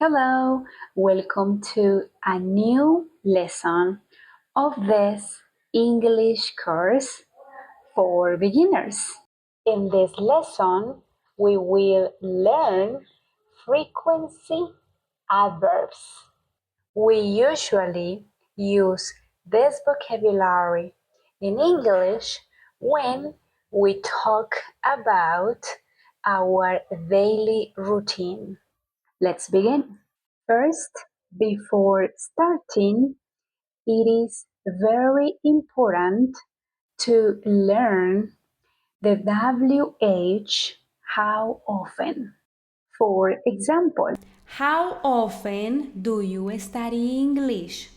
Hello, welcome to a new lesson of this English course for beginners. In this lesson, we will learn frequency adverbs. We usually use this vocabulary in English when we talk about our daily routine. Let's begin. First, before starting, it is very important to learn the WH how often. For example, how often do you study English?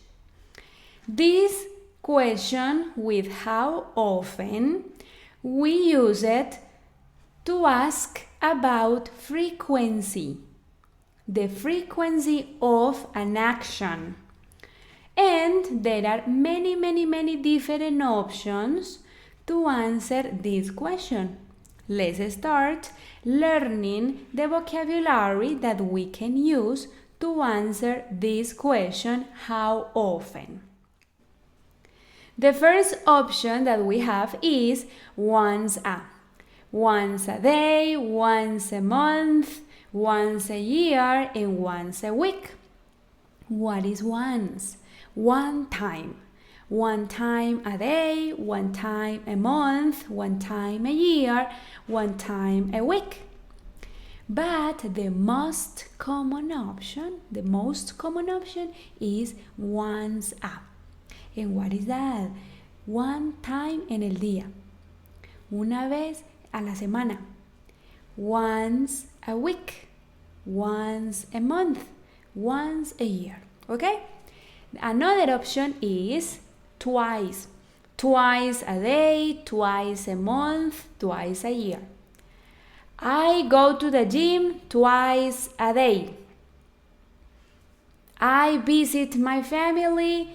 This question with how often, we use it to ask about frequency, the frequency of an action. And there are many different options to answer this question. Let's start learning the vocabulary that we can use to answer this question, how often. The first option that we have is once a. Once a day, once a month, once a year, and once a week. What is once? One time. One time a day, one time a month, one time a year, one time a week. But the most common option is once a. And what is that? One time en el día. Una vez a la semana. Once a week. Once a month. Once a year. Okay? Another option is twice. Twice a day, twice a month, twice a year. I go to the gym twice a day. I visit my family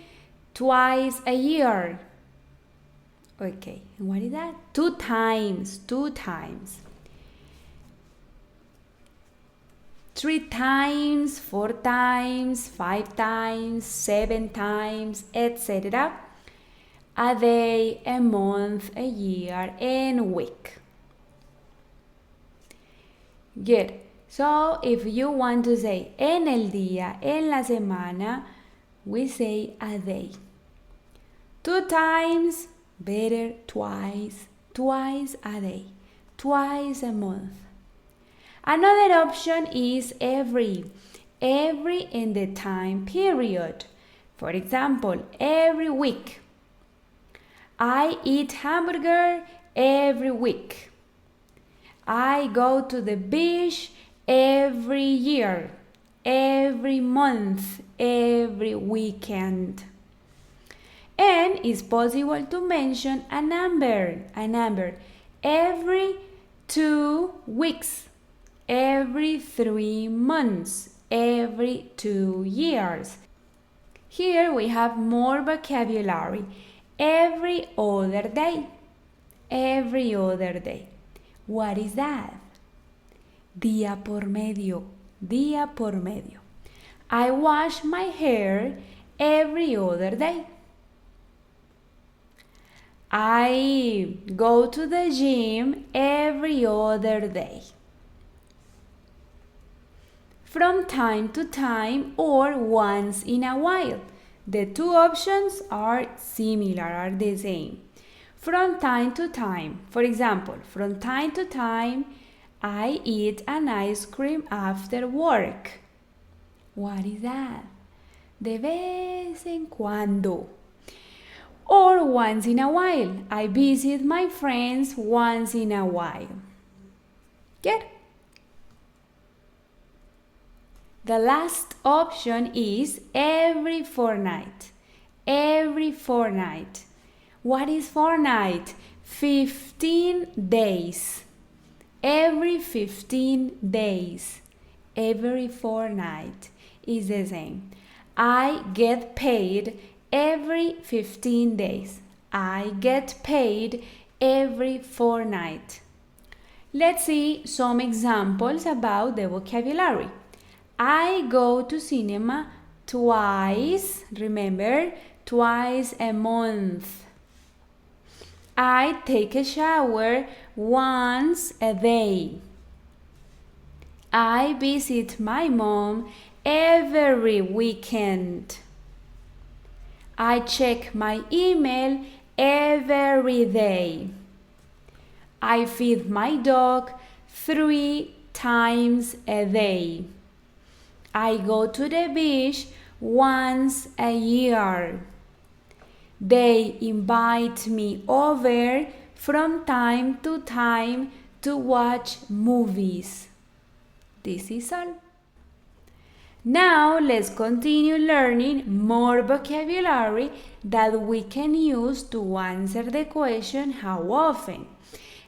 twice a year. Okay, and what is that? Two times. Three times, four times, five times, seven times, etc. A day, a month, a year, and a week. Good. So if you want to say en el día, en la semana, we say a day. Two times, better twice. Twice a day. Twice a month. Another option is every in the time period. For example, every week. I eat hamburger every week. I go to the beach every year, every month, every weekend. And it's possible to mention a number. Every 2 weeks, every 3 months, every 2 years. Here we have more vocabulary. Every other day. Every other day. What is that? Día por medio. Día por medio. I wash my hair every other day. I go to the gym every other day. From time to time or once in a while. The two options are similar, are the same. From time to time. For example, from time to time, I eat an ice cream after work. What is that? De vez en cuando. Or once in a while. I visit my friends once in a while. Good? The last option is every fortnight. Every fortnight. What is fortnight? 15 days. Every 15 days. Every fortnight is the same. I get paid every 15 days. I get paid every fortnight. Let's see some examples about the vocabulary. I go to cinema twice, remember, twice a month. I take a shower once a day. I visit my mom every weekend. I check my email every day. I feed my dog 3 times a day. I go to the beach once a year. They invite me over from time to time to watch movies. This is all. Now let's continue learning more vocabulary that we can use to answer the question how often,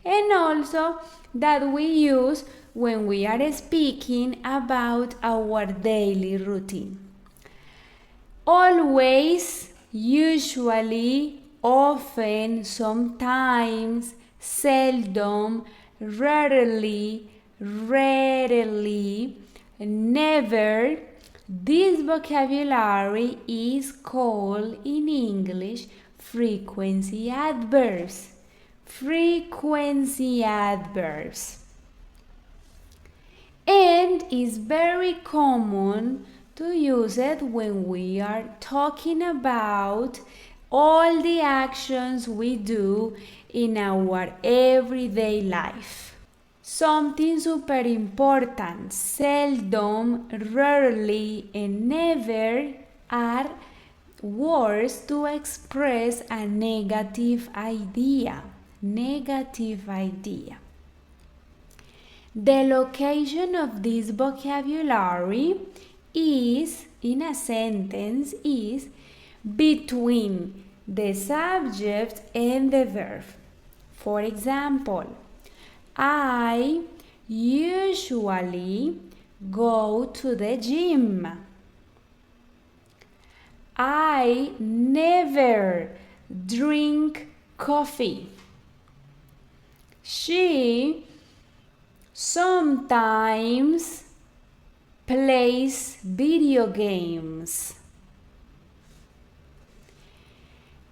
and also that we use when we are speaking about our daily routine. Always, usually, often, sometimes, seldom, rarely, never. This vocabulary is called in English frequency adverbs. Frequency adverbs. And is very common to use it when we are talking about all the actions we do in our everyday life. Something super important, seldom, rarely, and never are words to express a negative idea. Negative idea. The location of this vocabulary is, in a sentence, is between the subject and the verb. For example, I usually go to the gym. I never drink coffee. She sometimes plays video games.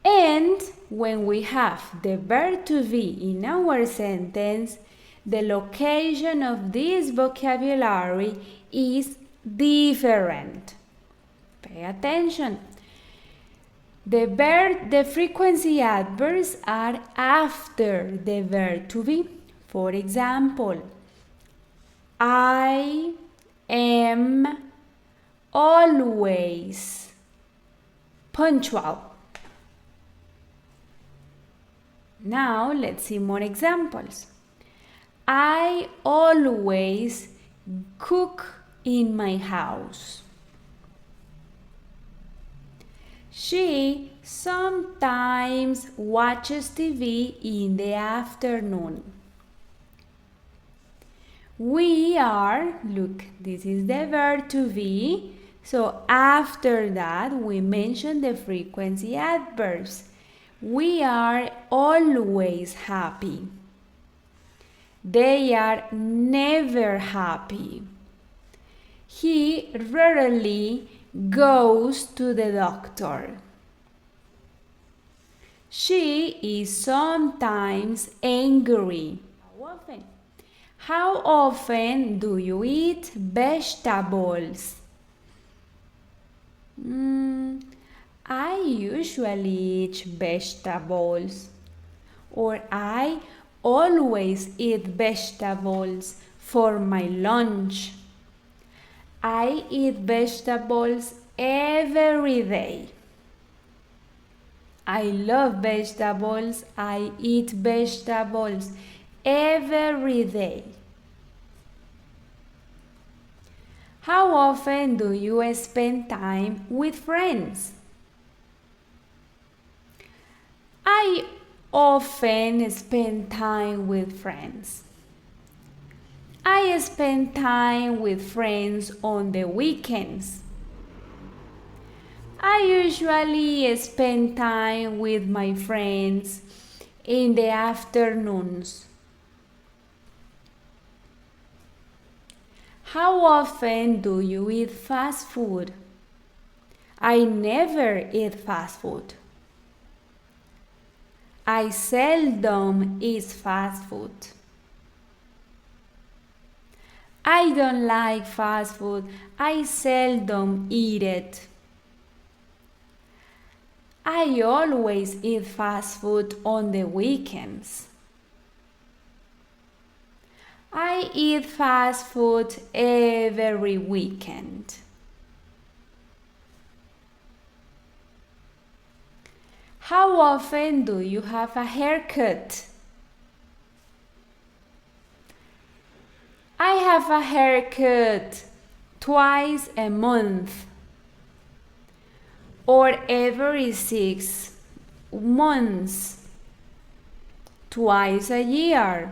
And when we have the verb to be in our sentence, the location of this vocabulary is different. Pay attention. The frequency adverbs are after the verb to be. For example, I am always punctual. Now let's see more examples. I always cook in my house. She sometimes watches TV in the afternoon. We are, look, this is the verb to be. So after that, we mention the frequency adverbs. We are always happy. They are never happy. He rarely goes to the doctor. She is sometimes angry. How often? How often do you eat vegetables? I usually eat vegetables. Or I always eat vegetables for my lunch. I eat vegetables every day. I love vegetables. I eat vegetables every day. How often do you spend time with friends? I often spend time with friends. I spend time with friends on the weekends. I usually spend time with my friends in the afternoons. How often do you eat fast food? I never eat fast food. I seldom eat fast food. I don't like fast food. I seldom eat it. I always eat fast food on the weekends. I eat fast food every weekend. How often do you have a haircut? I have a haircut twice a month or every 6 months, twice a year,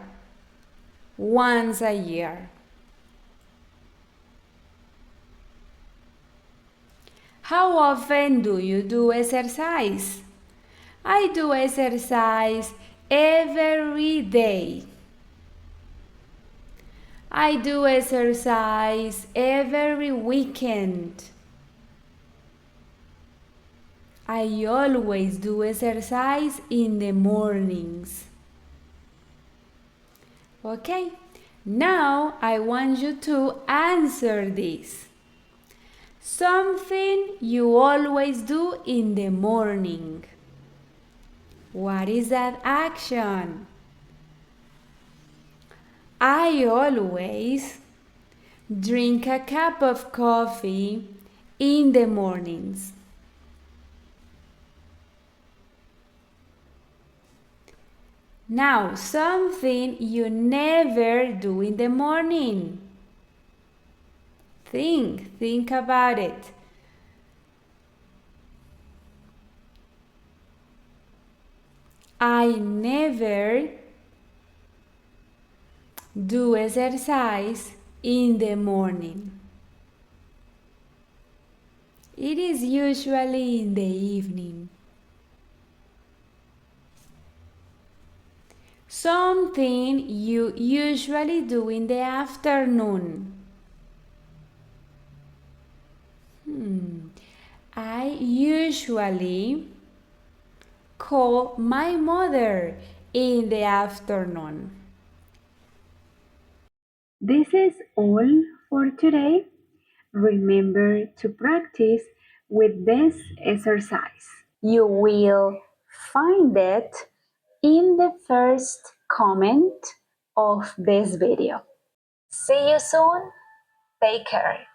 once a year. How often do you do exercise? I do exercise every day. I do exercise every weekend. I always do exercise in the mornings. Okay, now I want you to answer this. Something you always do in the morning. What is that action? I always drink a cup of coffee in the mornings. Now, something you never do in the morning. Think about it. I never do exercise in the morning. It is usually in the evening. Something you usually do in the afternoon. I usually call my mother in the afternoon. This is all for today. Remember to practice with this exercise. You will find it in the first comment of this video. See you soon. Take care.